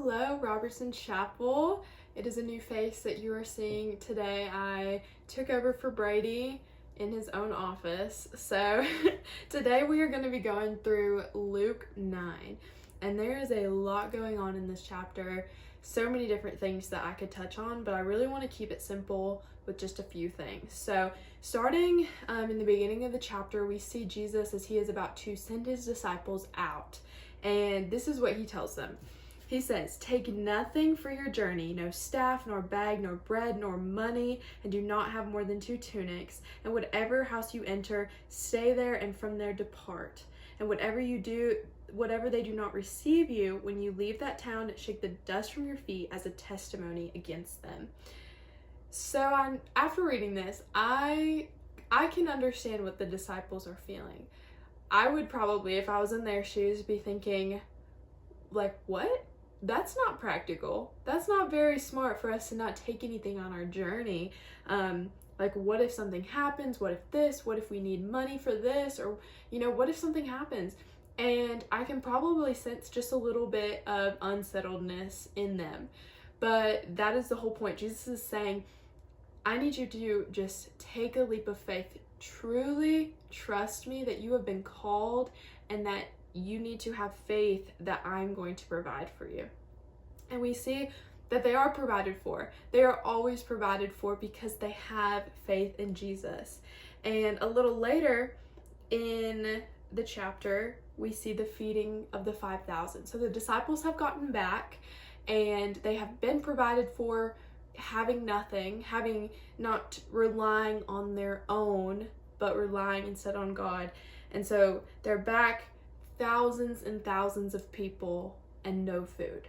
Hello, Robertson Chapel. It is a new face that you are seeing today. I took over for Brady in his own office. So today we are going to be going through Luke 9. And there is a lot going on in this chapter. So many different things that I could touch on, but I really want to keep it simple with just a few things. So starting in the beginning of the chapter, we see Jesus as he is about to send his disciples out. And this is what he tells them. He says, "Take nothing for your journey, no staff, nor bag, nor bread, nor money, and do not have more than 2 tunics. And whatever house you enter, stay there, and from there depart. And whatever they do not receive you, when you leave that town, shake the dust from your feet as a testimony against them." So after reading this, I can understand what the disciples are feeling. I would probably, if I was in their shoes, be thinking, like, what? That's not practical. That's not very smart for us to not take anything on our journey. Like, what if something happens? What if this? What if we need money for this? Or, what if something happens? And I can probably sense just a little bit of unsettledness in them. But that is the whole point. Jesus is saying, I need you to just take a leap of faith. Truly trust me that you have been called and that you need to have faith that I'm going to provide for you. And we see that they are provided for. They are always provided for because they have faith in Jesus. And a little later in the chapter, we see the feeding of the 5,000. So the disciples have gotten back and they have been provided for, having nothing, having not relying on their own, but relying instead on God. And so they're back, thousands and thousands of people and no food.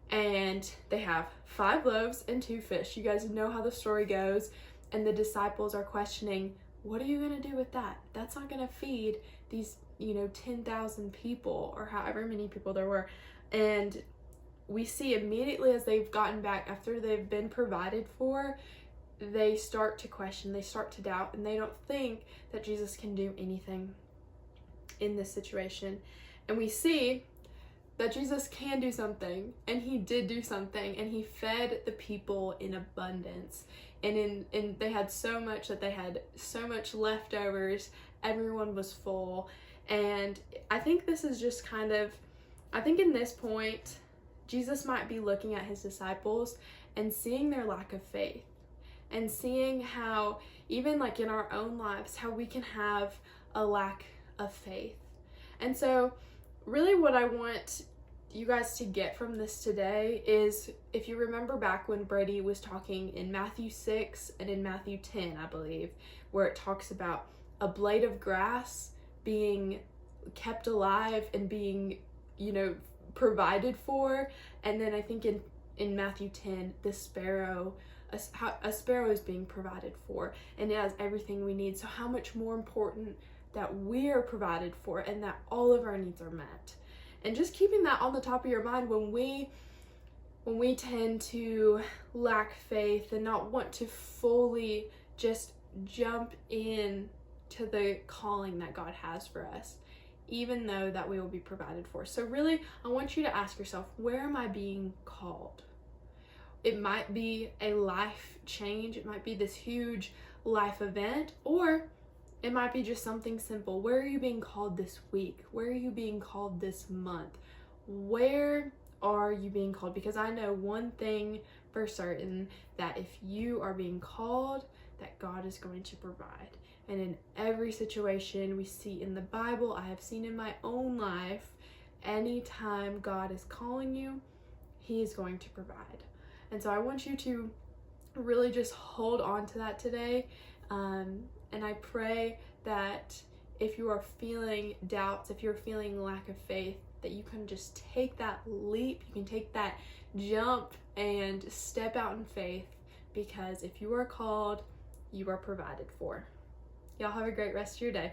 And they have 5 loaves and 2 fish. You guys know how the story goes. And the disciples are questioning, what are you going to do with that? That's not going to feed these, 10,000 people or however many people there were. And we see immediately as they've gotten back, after they've been provided for, they start to question, they start to doubt, and they don't think that Jesus can do anything in this situation. And we see that Jesus can do something, and he did do something, and he fed the people in abundance. And they had so much that they had so much leftovers. Everyone was full. And I think this is just I think in this point, Jesus might be looking at his disciples and seeing their lack of faith and seeing how, even like in our own lives, how we can have a lack of faith. And so really what I want you guys to get from this today is, if you remember back when Brady was talking in Matthew 6 and in Matthew 10, I believe, where it talks about a blade of grass being kept alive and being, provided for. And then I think in Matthew 10, a sparrow is being provided for, and it has everything we need. So how much more important that we are provided for and that all of our needs are met. And just keeping that on the top of your mind when we tend to lack faith and not want to fully just jump in to the calling that God has for us, even though that we will be provided for. So really, I want you to ask yourself, where am I being called? It might be a life change. It might be this huge life event, or it might be just something simple. Where are you being called this week? Where are you being called this month? Where are you being called? Because I know one thing for certain, that if you are being called, that God is going to provide. And in every situation we see in the Bible, I have seen in my own life, anytime God is calling you, he is going to provide. And so I want you to really just hold on to that today. And I pray that if you are feeling doubts, if you're feeling lack of faith, that you can just take that leap, you can take that jump and step out in faith, because if you are called, you are provided for. Y'all have a great rest of your day.